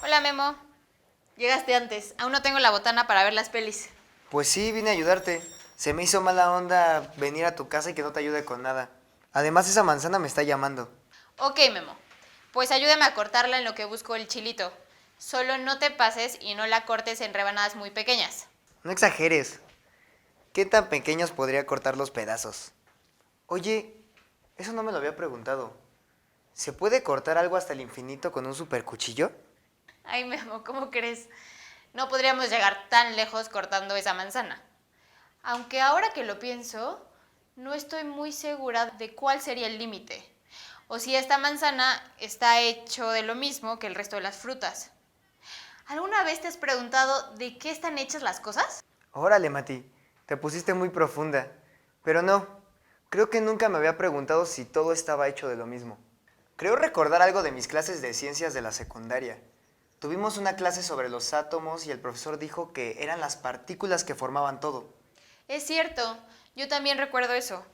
Hola, Memo. Llegaste antes. Aún no tengo la botana para ver las pelis. Pues sí, vine a ayudarte. Se me hizo mala onda venir a tu casa y que no te ayude con nada. Además, esa manzana me está llamando. Ok, Memo. Pues ayúdame a cortarla en lo que busco el chilito. Solo no te pases y no la cortes en rebanadas muy pequeñas. No exageres. ¿Qué tan pequeños podría cortar los pedazos? Oye, eso no me lo había preguntado. ¿Se puede cortar algo hasta el infinito con un supercuchillo? Ay, Memo, ¿cómo crees? No podríamos llegar tan lejos cortando esa manzana. Aunque ahora que lo pienso, no estoy muy segura de cuál sería el límite. O si esta manzana está hecho de lo mismo que el resto de las frutas. ¿Alguna vez te has preguntado de qué están hechas las cosas? Órale, Mati, te pusiste muy profunda. Pero no, creo que nunca me había preguntado si todo estaba hecho de lo mismo. Creo recordar algo de mis clases de ciencias de la secundaria. Tuvimos una clase sobre los átomos y el profesor dijo que eran las partículas que formaban todo. Es cierto, yo también recuerdo eso.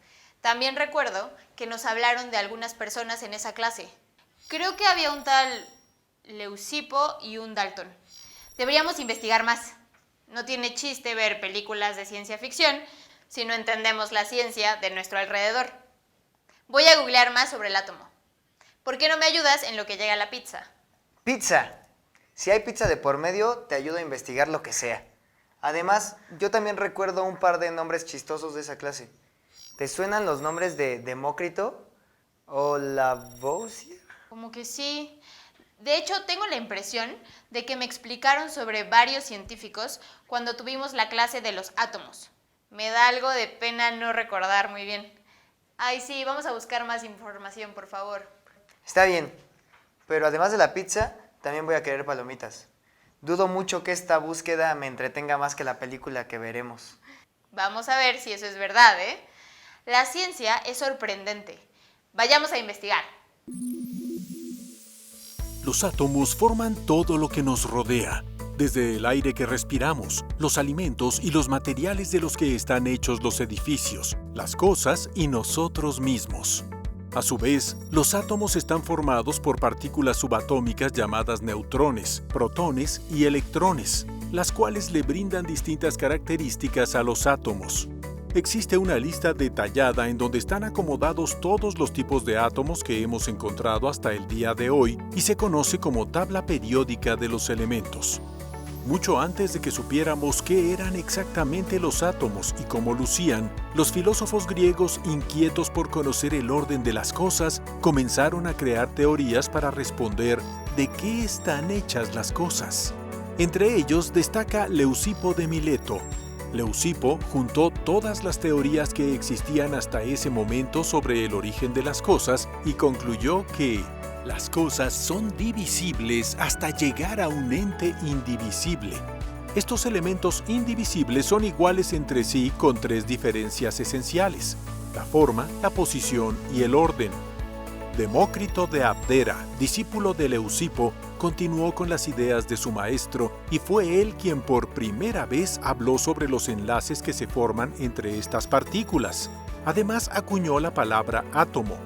También recuerdo que nos hablaron de algunas personas en esa clase. Creo que había un tal Leucipo y un Dalton. Deberíamos investigar más. No tiene chiste ver películas de ciencia ficción si no entendemos la ciencia de nuestro alrededor. Voy a googlear más sobre el átomo. ¿Por qué no me ayudas en lo que llega la pizza? ¡Pizza! Si hay pizza de por medio, te ayudo a investigar lo que sea. Además, yo también recuerdo un par de nombres chistosos de esa clase. ¿Te suenan los nombres de Demócrito o Lavoisier? Como que sí. De hecho, tengo la impresión de que me explicaron sobre varios científicos cuando tuvimos la clase de los átomos. Me da algo de pena no recordar muy bien. Ay, sí, vamos a buscar más información, por favor. Está bien, pero además de la pizza, también voy a querer palomitas. Dudo mucho que esta búsqueda me entretenga más que la película que veremos. Vamos a ver si eso es verdad, ¿eh? La ciencia es sorprendente. Vayamos a investigar. Los átomos forman todo lo que nos rodea, desde el aire que respiramos, los alimentos y los materiales de los que están hechos los edificios, las cosas y nosotros mismos. A su vez, los átomos están formados por partículas subatómicas llamadas neutrones, protones y electrones, las cuales le brindan distintas características a los átomos. Existe una lista detallada en donde están acomodados todos los tipos de átomos que hemos encontrado hasta el día de hoy y se conoce como tabla periódica de los elementos. Mucho antes de que supiéramos qué eran exactamente los átomos y cómo lucían, los filósofos griegos, inquietos por conocer el orden de las cosas, comenzaron a crear teorías para responder de qué están hechas las cosas. Entre ellos destaca Leucipo de Mileto. Leucipo juntó todas las teorías que existían hasta ese momento sobre el origen de las cosas y concluyó que las cosas son divisibles hasta llegar a un ente indivisible. Estos elementos indivisibles son iguales entre sí con tres diferencias esenciales: la forma, la posición y el orden. Demócrito de Abdera, discípulo de Leucipo, continuó con las ideas de su maestro y fue él quien por primera vez habló sobre los enlaces que se forman entre estas partículas. Además, acuñó la palabra átomo.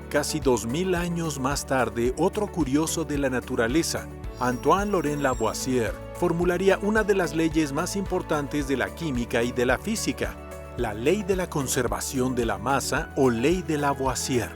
Casi 2000 años más tarde, otro curioso de la naturaleza, Antoine-Laurent Lavoisier, formularía una de las leyes más importantes de la química y de la física, la ley de la conservación de la masa o ley de Lavoisier.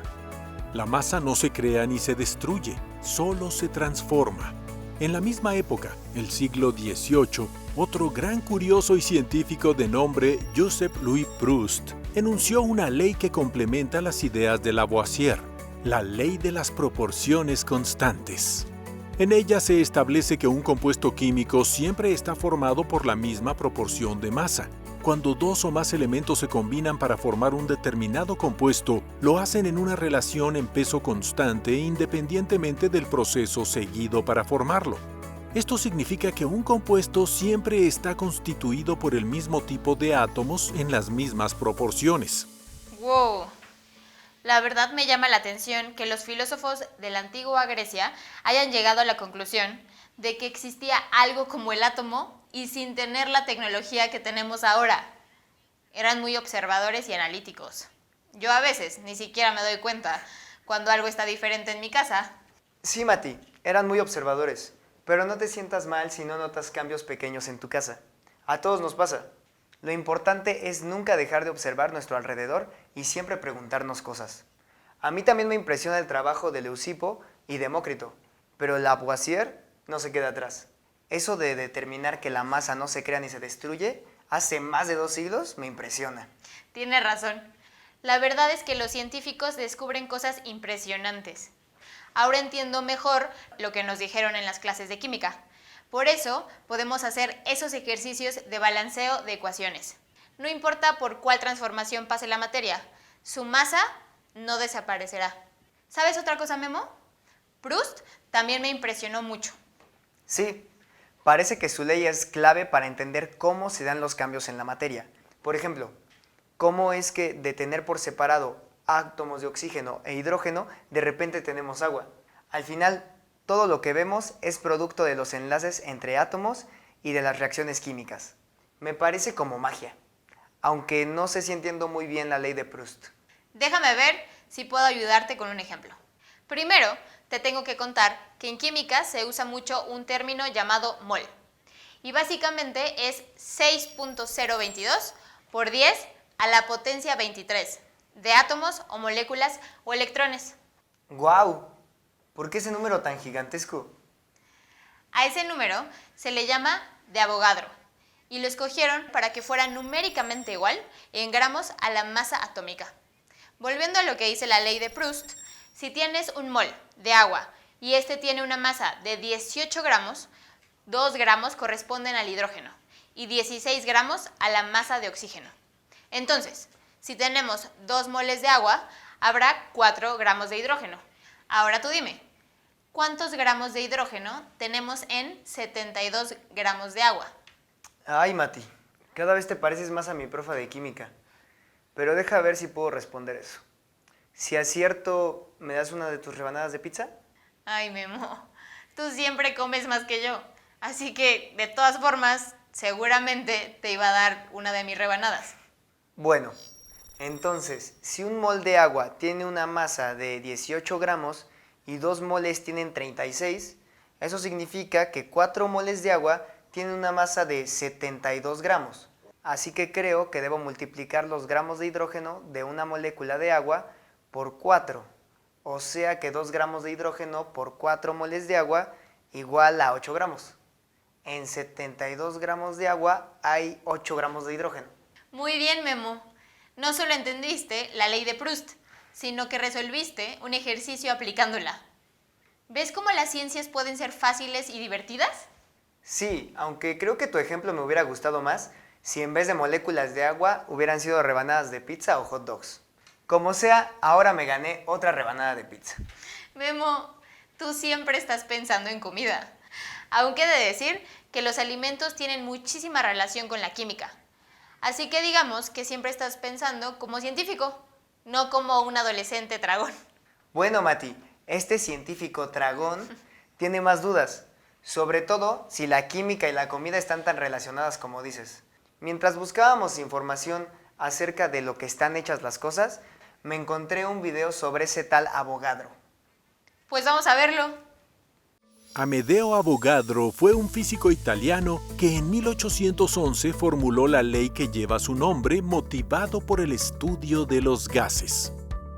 La masa no se crea ni se destruye, solo se transforma. En la misma época, el siglo XVIII, otro gran curioso y científico de nombre Joseph-Louis Proust enunció una ley que complementa las ideas de Lavoisier, la ley de las proporciones constantes. En ella se establece que un compuesto químico siempre está formado por la misma proporción de masa. Cuando dos o más elementos se combinan para formar un determinado compuesto, lo hacen en una relación en peso constante independientemente del proceso seguido para formarlo. Esto significa que un compuesto siempre está constituido por el mismo tipo de átomos en las mismas proporciones. ¡Wow! La verdad me llama la atención que los filósofos de la antigua Grecia hayan llegado a la conclusión de que existía algo como el átomo y sin tener la tecnología que tenemos ahora. Eran muy observadores y analíticos. Yo a veces ni siquiera me doy cuenta cuando algo está diferente en mi casa. Sí, Mati, eran muy observadores. Pero no te sientas mal si no notas cambios pequeños en tu casa. A todos nos pasa. Lo importante es nunca dejar de observar nuestro alrededor y siempre preguntarnos cosas. A mí también me impresiona el trabajo de Leucipo y Demócrito, pero Lavoisier no se queda atrás. Eso de determinar que la masa no se crea ni se destruye, hace más de 2 siglos, me impresiona. Tiene razón. La verdad es que los científicos descubren cosas impresionantes. Ahora entiendo mejor lo que nos dijeron en las clases de química. Por eso podemos hacer esos ejercicios de balanceo de ecuaciones. No importa por cuál transformación pase la materia, su masa no desaparecerá. ¿Sabes otra cosa, Memo? Proust también me impresionó mucho. Sí, parece que su ley es clave para entender cómo se dan los cambios en la materia. Por ejemplo, cómo es que de tener por separado átomos de oxígeno e hidrógeno, de repente tenemos agua. Al final, todo lo que vemos es producto de los enlaces entre átomos y de las reacciones químicas. Me parece como magia, aunque no sé si entiendo muy bien la ley de Proust. Déjame ver si puedo ayudarte con un ejemplo. Primero, te tengo que contar que en química se usa mucho un término llamado mol. Y básicamente es 6.022 por 10 a la potencia 23 de átomos o moléculas o electrones. ¡Guau! ¿Por qué ese número tan gigantesco? A ese número se le llama de Avogadro y lo escogieron para que fuera numéricamente igual en gramos a la masa atómica. Volviendo a lo que dice la ley de Proust, si tienes un mol de agua y este tiene una masa de 18 gramos, 2 gramos corresponden al hidrógeno y 16 gramos a la masa de oxígeno. Entonces, si tenemos 2 moles de agua, habrá 4 gramos de hidrógeno. Ahora tú dime, ¿cuántos gramos de hidrógeno tenemos en 72 gramos de agua? Ay, Mati, cada vez te pareces más a mi profa de química. Pero deja ver si puedo responder eso. Si acierto, ¿me das una de tus rebanadas de pizza? Ay, Memo, tú siempre comes más que yo. Así que, de todas formas, seguramente te iba a dar una de mis rebanadas. Bueno, entonces, si un mol de agua tiene una masa de 18 gramos y 2 moles tienen 36, eso significa que 4 moles de agua tienen una masa de 72 gramos. Así que creo que debo multiplicar los gramos de hidrógeno de una molécula de agua por 4. O sea que 2 gramos de hidrógeno por 4 moles de agua igual a 8 gramos. En 72 gramos de agua hay 8 gramos de hidrógeno. Muy bien, Memo. No solo entendiste la ley de Proust, sino que resolviste un ejercicio aplicándola. ¿Ves cómo las ciencias pueden ser fáciles y divertidas? Sí, aunque creo que tu ejemplo me hubiera gustado más si en vez de moléculas de agua hubieran sido rebanadas de pizza o hot dogs. Como sea, ahora me gané otra rebanada de pizza. Memo, tú siempre estás pensando en comida. Aunque he de decir que los alimentos tienen muchísima relación con la química. Así que digamos que siempre estás pensando como científico, no como un adolescente tragón. Bueno, Mati, este científico tragón tiene más dudas, sobre todo si la química y la comida están tan relacionadas como dices. Mientras buscábamos información acerca de lo que están hechas las cosas, me encontré un video sobre ese tal Avogadro. Pues vamos a verlo. Amedeo Avogadro fue un físico italiano que en 1811 formuló la ley que lleva su nombre, motivado por el estudio de los gases.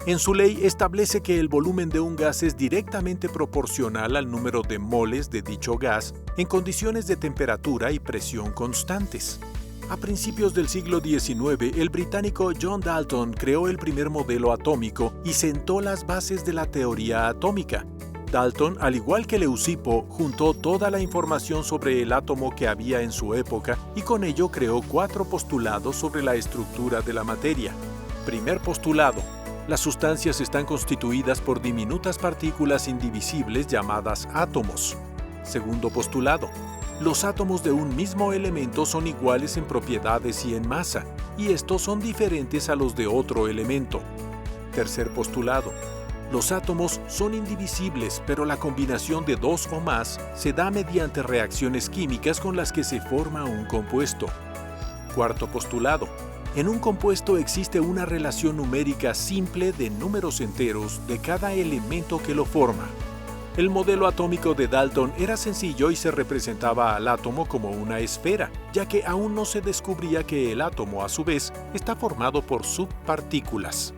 En su ley establece que el volumen de un gas es directamente proporcional al número de moles de dicho gas en condiciones de temperatura y presión constantes. A principios del siglo XIX, el británico John Dalton creó el primer modelo atómico y sentó las bases de la teoría atómica. Dalton, al igual que Leucipo, juntó toda la información sobre el átomo que había en su época y con ello creó 4 postulados sobre la estructura de la materia. Primer postulado: las sustancias están constituidas por diminutas partículas indivisibles llamadas átomos. Segundo postulado: los átomos de un mismo elemento son iguales en propiedades y en masa, y estos son diferentes a los de otro elemento. Tercer postulado: los átomos son indivisibles, pero la combinación de 2 o más se da mediante reacciones químicas con las que se forma un compuesto. Cuarto postulado: en un compuesto existe una relación numérica simple de números enteros de cada elemento que lo forma. El modelo atómico de Dalton era sencillo y se representaba al átomo como una esfera, ya que aún no se descubría que el átomo, a su vez, está formado por subpartículas.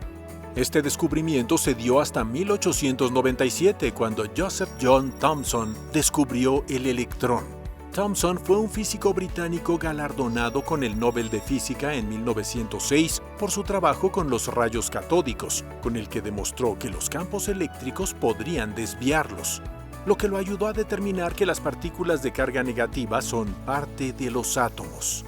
Este descubrimiento se dio hasta 1897, cuando Joseph John Thomson descubrió el electrón. Thomson fue un físico británico galardonado con el Nobel de Física en 1906 por su trabajo con los rayos catódicos, con el que demostró que los campos eléctricos podrían desviarlos, lo que lo ayudó a determinar que las partículas de carga negativa son parte de los átomos.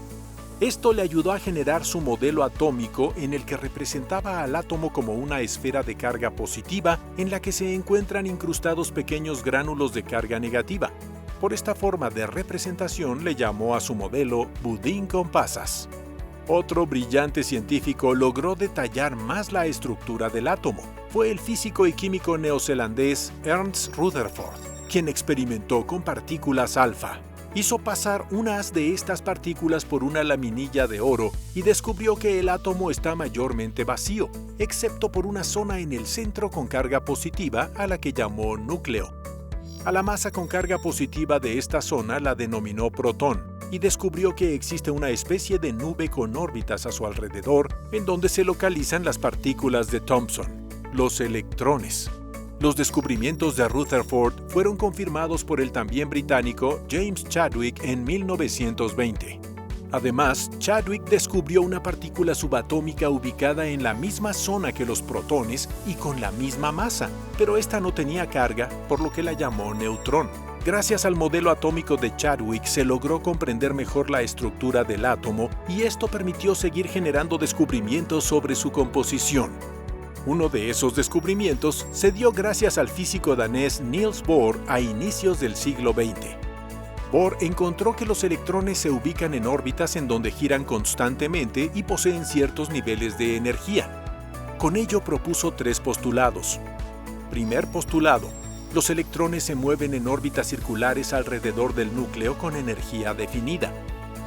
Esto le ayudó a generar su modelo atómico en el que representaba al átomo como una esfera de carga positiva en la que se encuentran incrustados pequeños gránulos de carga negativa. Por esta forma de representación le llamó a su modelo budín con pasas. Otro brillante científico logró detallar más la estructura del átomo. Fue el físico y químico neozelandés Ernst Rutherford, quien experimentó con partículas alfa. Hizo pasar unas de estas partículas por una laminilla de oro y descubrió que el átomo está mayormente vacío, excepto por una zona en el centro con carga positiva a la que llamó núcleo. A la masa con carga positiva de esta zona la denominó protón y descubrió que existe una especie de nube con órbitas a su alrededor en donde se localizan las partículas de Thomson, los electrones. Los descubrimientos de Rutherford fueron confirmados por el también británico James Chadwick en 1920. Además, Chadwick descubrió una partícula subatómica ubicada en la misma zona que los protones y con la misma masa, pero esta no tenía carga, por lo que la llamó neutrón. Gracias al modelo atómico de Chadwick se logró comprender mejor la estructura del átomo y esto permitió seguir generando descubrimientos sobre su composición. Uno de esos descubrimientos se dio gracias al físico danés Niels Bohr a inicios del siglo XX. Bohr encontró que los electrones se ubican en órbitas en donde giran constantemente y poseen ciertos niveles de energía. Con ello propuso 3 postulados. Primer postulado: los electrones se mueven en órbitas circulares alrededor del núcleo con energía definida.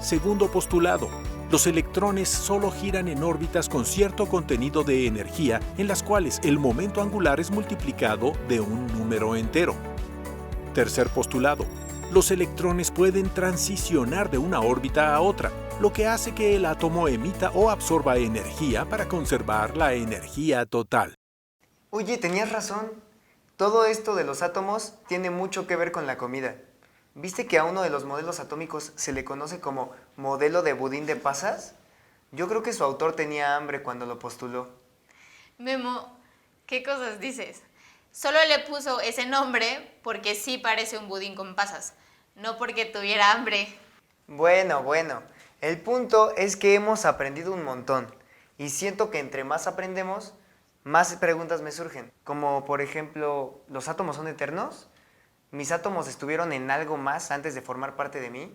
Segundo postulado: los electrones solo giran en órbitas con cierto contenido de energía en las cuales el momento angular es multiplicado de un número entero. Tercer postulado: los electrones pueden transicionar de una órbita a otra, lo que hace que el átomo emita o absorba energía para conservar la energía total. Oye, tenías razón. Todo esto de los átomos tiene mucho que ver con la comida. ¿Viste que a uno de los modelos atómicos se le conoce como modelo de budín de pasas? Yo creo que su autor tenía hambre cuando lo postuló. Memo, ¿qué cosas dices? Solo le puso ese nombre porque sí parece un budín con pasas, no porque tuviera hambre. Bueno, el punto es que hemos aprendido un montón y siento que entre más aprendemos, más preguntas me surgen. Como por ejemplo, ¿los átomos son eternos? ¿Mis átomos estuvieron en algo más antes de formar parte de mí?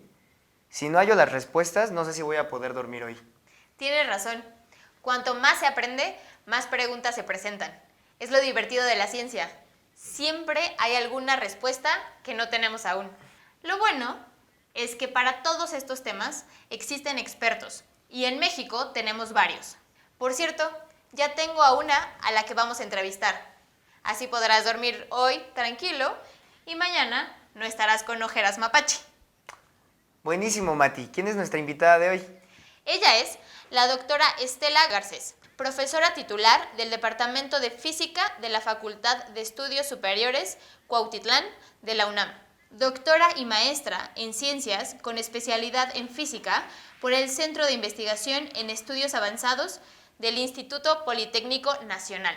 Si no hallo las respuestas, no sé si voy a poder dormir hoy. Tienes razón. Cuanto más se aprende, más preguntas se presentan. Es lo divertido de la ciencia. Siempre hay alguna respuesta que no tenemos aún. Lo bueno es que para todos estos temas existen expertos y en México tenemos varios. Por cierto, ya tengo a una a la que vamos a entrevistar. Así podrás dormir hoy tranquilo y mañana no estarás con ojeras mapache. Buenísimo, Mati. ¿Quién es nuestra invitada de hoy? Ella es la doctora Estela Garcés, profesora titular del Departamento de Física de la Facultad de Estudios Superiores Cuautitlán de la UNAM. Doctora y maestra en Ciencias con especialidad en Física por el Centro de Investigación en Estudios Avanzados del Instituto Politécnico Nacional.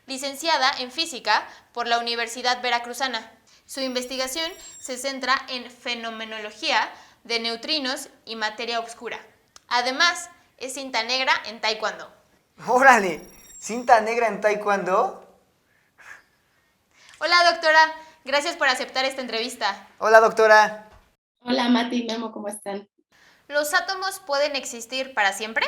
Licenciada en Física por la Universidad Veracruzana. Su investigación se centra en fenomenología de neutrinos y materia oscura. Además, es cinta negra en Taekwondo. ¡Órale! ¿Cinta negra en Taekwondo? Hola, doctora. Gracias por aceptar esta entrevista. Hola, doctora. Hola Mati y Memo, ¿cómo están? ¿Los átomos pueden existir para siempre?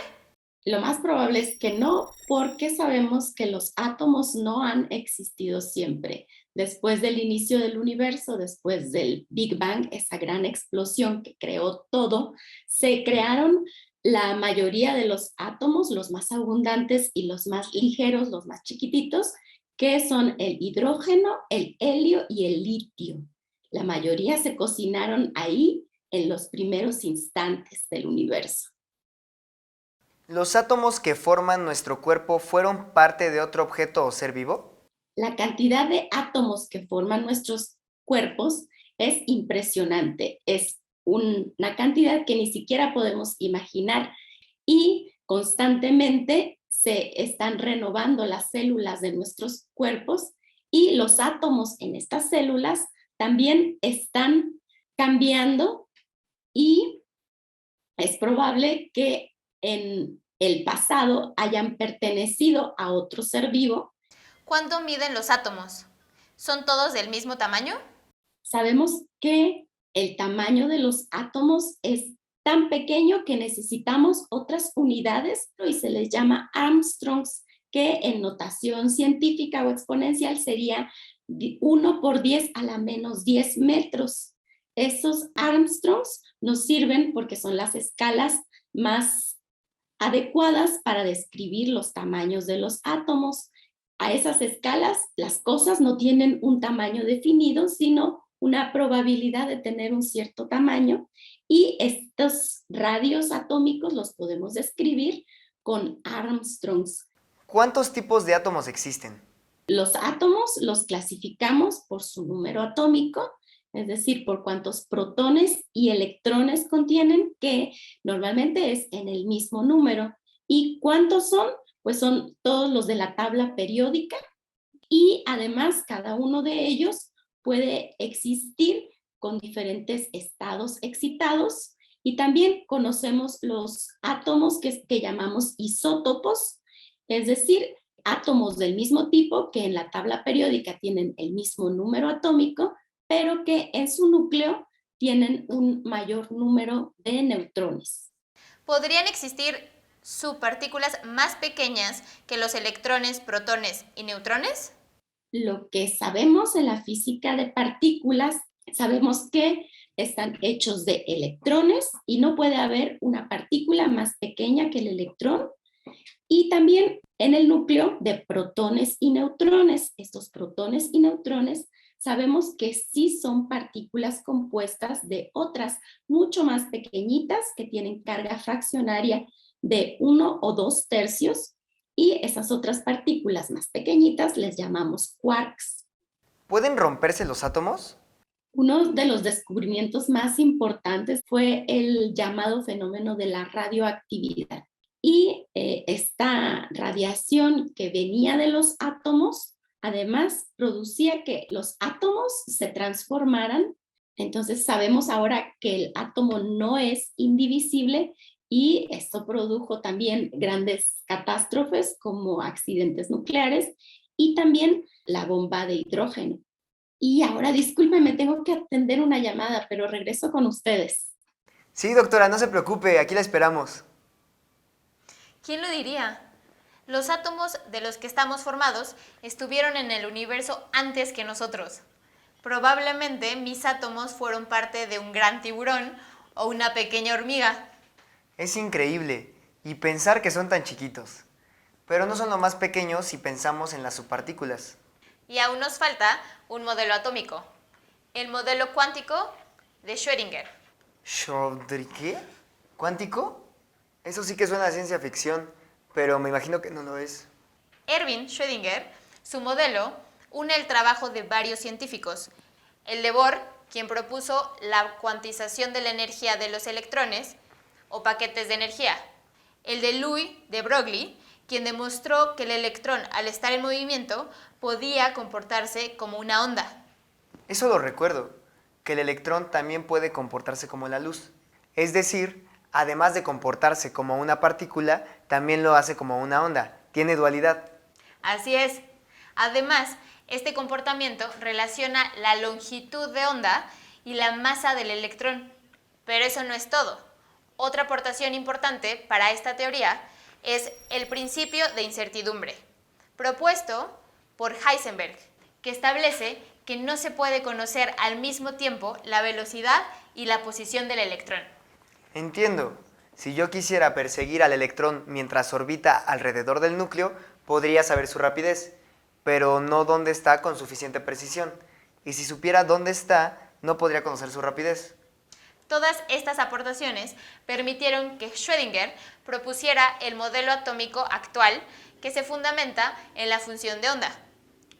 Lo más probable es que no, porque sabemos que los átomos no han existido siempre. Después del inicio del universo, después del Big Bang, esa gran explosión que creó todo, se crearon la mayoría de los átomos, los más abundantes y los más ligeros, los más chiquititos, que son el hidrógeno, el helio y el litio. La mayoría se cocinaron ahí en los primeros instantes del universo. ¿Los átomos que forman nuestro cuerpo fueron parte de otro objeto o ser vivo? La cantidad de átomos que forman nuestros cuerpos es impresionante. Es una cantidad que ni siquiera podemos imaginar y constantemente se están renovando las células de nuestros cuerpos y los átomos en estas células también están cambiando y es probable que en el pasado hayan pertenecido a otro ser vivo. ¿Cuánto miden los átomos? ¿Son todos del mismo tamaño? Sabemos que el tamaño de los átomos es tan pequeño que necesitamos otras unidades y se les llama Armstrongs, que en notación científica o exponencial sería 1 por 10 a la menos 10 metros. Esos Armstrongs nos sirven porque son las escalas más adecuadas para describir los tamaños de los átomos. A esas escalas, las cosas no tienen un tamaño definido, sino una probabilidad de tener un cierto tamaño, y estos radios atómicos los podemos describir con Armstrongs. ¿Cuántos tipos de átomos existen? Los átomos los clasificamos por su número atómico, es decir, por cuántos protones y electrones contienen, que normalmente es en el mismo número. ¿Y cuántos son? Pues son todos los de la tabla periódica, y además cada uno de ellos puede existir con diferentes estados excitados, y también conocemos los átomos que llamamos isótopos, es decir, átomos del mismo tipo que en la tabla periódica tienen el mismo número atómico, pero que en su núcleo tienen un mayor número de neutrones. ¿Podrían existir subpartículas más pequeñas que los electrones, protones y neutrones? Lo que sabemos en la física de partículas, sabemos que están hechos de electrones y no puede haber una partícula más pequeña que el electrón. Y también en el núcleo de protones y neutrones. Estos protones y neutrones sabemos que sí son partículas compuestas de otras mucho más pequeñitas que tienen carga fraccionaria de 1 o 2 tercios, y esas otras partículas más pequeñitas les llamamos quarks. ¿Pueden romperse los átomos? Uno de los descubrimientos más importantes fue el llamado fenómeno de la radioactividad. Y esta radiación que venía de los átomos, además, producía que los átomos se transformaran. Entonces sabemos ahora que el átomo no es indivisible, y esto produjo también grandes catástrofes como accidentes nucleares y también la bomba de hidrógeno. Y ahora, discúlpeme, tengo que atender una llamada, pero regreso con ustedes. Sí, doctora, no se preocupe, aquí la esperamos. ¿Quién lo diría? Los átomos de los que estamos formados estuvieron en el universo antes que nosotros. Probablemente mis átomos fueron parte de un gran tiburón o una pequeña hormiga. Es increíble, y pensar que son tan chiquitos. Pero no son lo más pequeños si pensamos en las subpartículas. Y aún nos falta un modelo atómico, el modelo cuántico de Schrödinger. ¿Schrödinger? ¿Cuántico? Eso sí que suena a ciencia ficción, pero me imagino que no lo es. Erwin Schrödinger, su modelo, une el trabajo de varios científicos. El de Bohr, quien propuso la cuantización de la energía de los electrones o paquetes de energía. El de Louis de Broglie, quien demostró que el electrón, al estar en movimiento, podía comportarse como una onda. Eso lo recuerdo, que el electrón también puede comportarse como la luz. Es decir, además de comportarse como una partícula, también lo hace como una onda. Tiene dualidad. Así es. Además, este comportamiento relaciona la longitud de onda y la masa del electrón. Pero eso no es todo. Otra aportación importante para esta teoría es el principio de incertidumbre, propuesto por Heisenberg, que establece que no se puede conocer al mismo tiempo la velocidad y la posición del electrón. Entiendo. Si yo quisiera perseguir al electrón mientras orbita alrededor del núcleo, podría saber su rapidez. pero no dónde está con suficiente precisión. Y si supiera dónde está, no podría conocer su rapidez. Todas estas aportaciones permitieron que Schrödinger propusiera el modelo atómico actual que se fundamenta en la función de onda,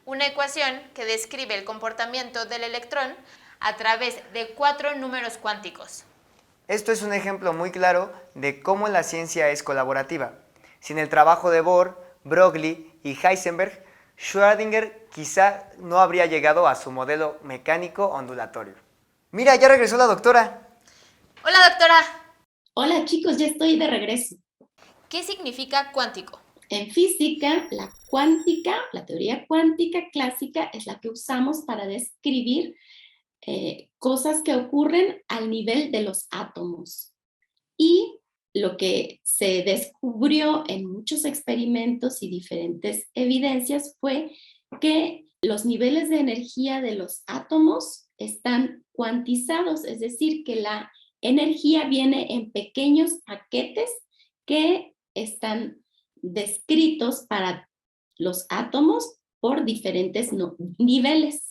una ecuación que describe el comportamiento del electrón a través de 4 números cuánticos. Esto es un ejemplo muy claro de cómo la ciencia es colaborativa. Sin el trabajo de Bohr, Broglie y Heisenberg, Schrödinger quizá no habría llegado a su modelo mecánico ondulatorio. Mira, ya regresó la doctora. Hola, doctora. Hola chicos, ya estoy de regreso. ¿Qué significa cuántico? En física, la cuántica, la teoría cuántica clásica es la que usamos para describir cosas que ocurren al nivel de los átomos. Y lo que se descubrió en muchos experimentos y diferentes evidencias fue que los niveles de energía de los átomos están cuantizados, es decir, que la energía viene en pequeños paquetes que están descritos para los átomos por diferentes niveles.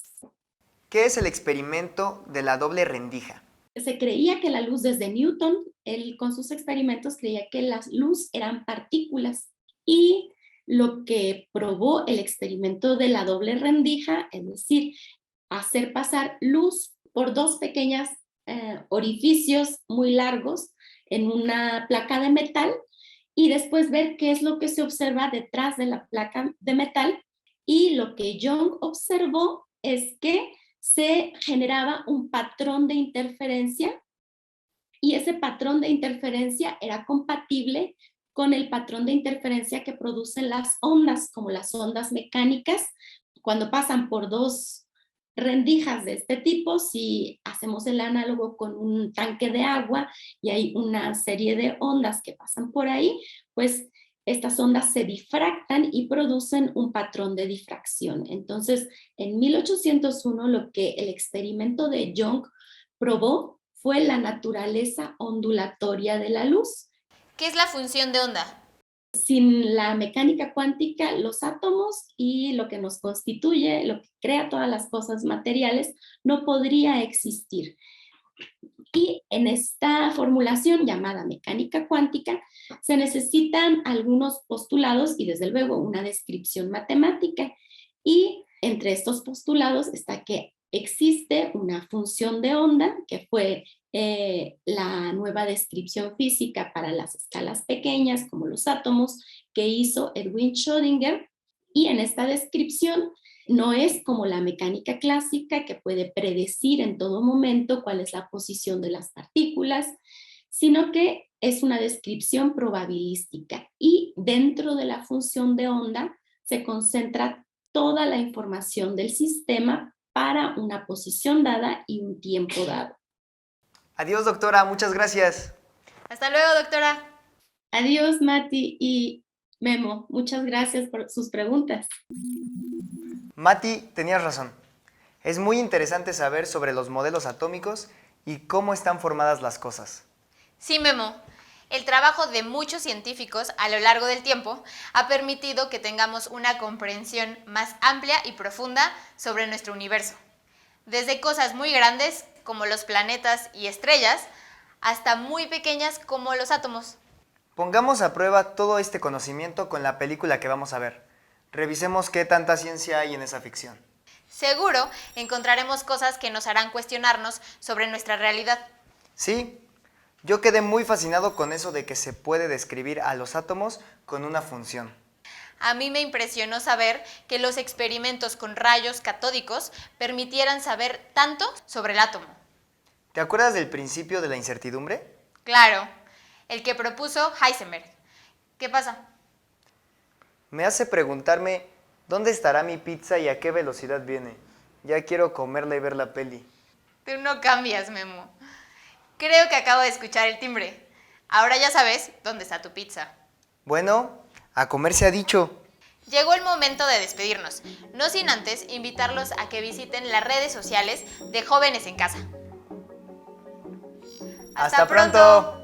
¿Qué es el experimento de la doble rendija? Se creía que la luz desde Newton, él con sus experimentos creía que la luz eran partículas y lo que probó el experimento de la doble rendija, es decir, hacer pasar luz por 2 pequeños orificios muy largos en una placa de metal y después ver qué es lo que se observa detrás de la placa de metal. Y lo que Young observó es que se generaba un patrón de interferencia y ese patrón de interferencia era compatible con el patrón de interferencia que producen las ondas, como las ondas mecánicas, cuando pasan por 2 rendijas de este tipo. Si hacemos el análogo con un tanque de agua y hay una serie de ondas que pasan por ahí, pues estas ondas se difractan y producen un patrón de difracción. Entonces, en 1801, lo que el experimento de Young probó fue la naturaleza ondulatoria de la luz. ¿Qué es la función de onda? Sin la mecánica cuántica, los átomos y lo que nos constituye, lo que crea todas las cosas materiales, no podría existir. Y en esta formulación llamada mecánica cuántica se necesitan algunos postulados y desde luego una descripción matemática. Y entre estos postulados está que existe una función de onda, que fue la nueva descripción física para las escalas pequeñas, como los átomos, que hizo Erwin Schrödinger. Y en esta descripción no es como la mecánica clásica, que puede predecir en todo momento cuál es la posición de las partículas, sino que es una descripción probabilística. Y dentro de la función de onda se concentra toda la información del sistema para una posición dada y un tiempo dado. Adiós, doctora, muchas gracias. Hasta luego, doctora. Adiós, Mati y Memo. Muchas gracias por sus preguntas. Mati, tenías razón. Es muy interesante saber sobre los modelos atómicos y cómo están formadas las cosas. Sí, Memo. El trabajo de muchos científicos a lo largo del tiempo ha permitido que tengamos una comprensión más amplia y profunda sobre nuestro universo. Desde cosas muy grandes, como los planetas y estrellas, hasta muy pequeñas como los átomos. Pongamos a prueba todo este conocimiento con la película que vamos a ver. Revisemos qué tanta ciencia hay en esa ficción. Seguro encontraremos cosas que nos harán cuestionarnos sobre nuestra realidad. Sí, yo quedé muy fascinado con eso de que se puede describir a los átomos con una función. A mí me impresionó saber que los experimentos con rayos catódicos permitieran saber tanto sobre el átomo. ¿Te acuerdas del principio de la incertidumbre? Claro, el que propuso Heisenberg. ¿Qué pasa? Me hace preguntarme dónde estará mi pizza y a qué velocidad viene. Ya quiero comerla y ver la peli. Tú no cambias, Memo. Creo que acabo de escuchar el timbre. Ahora ya sabes dónde está tu pizza. Bueno, a comer se ha dicho. Llegó el momento de despedirnos, no sin antes invitarlos a que visiten las redes sociales de Jóvenes en Casa. ¡Hasta pronto!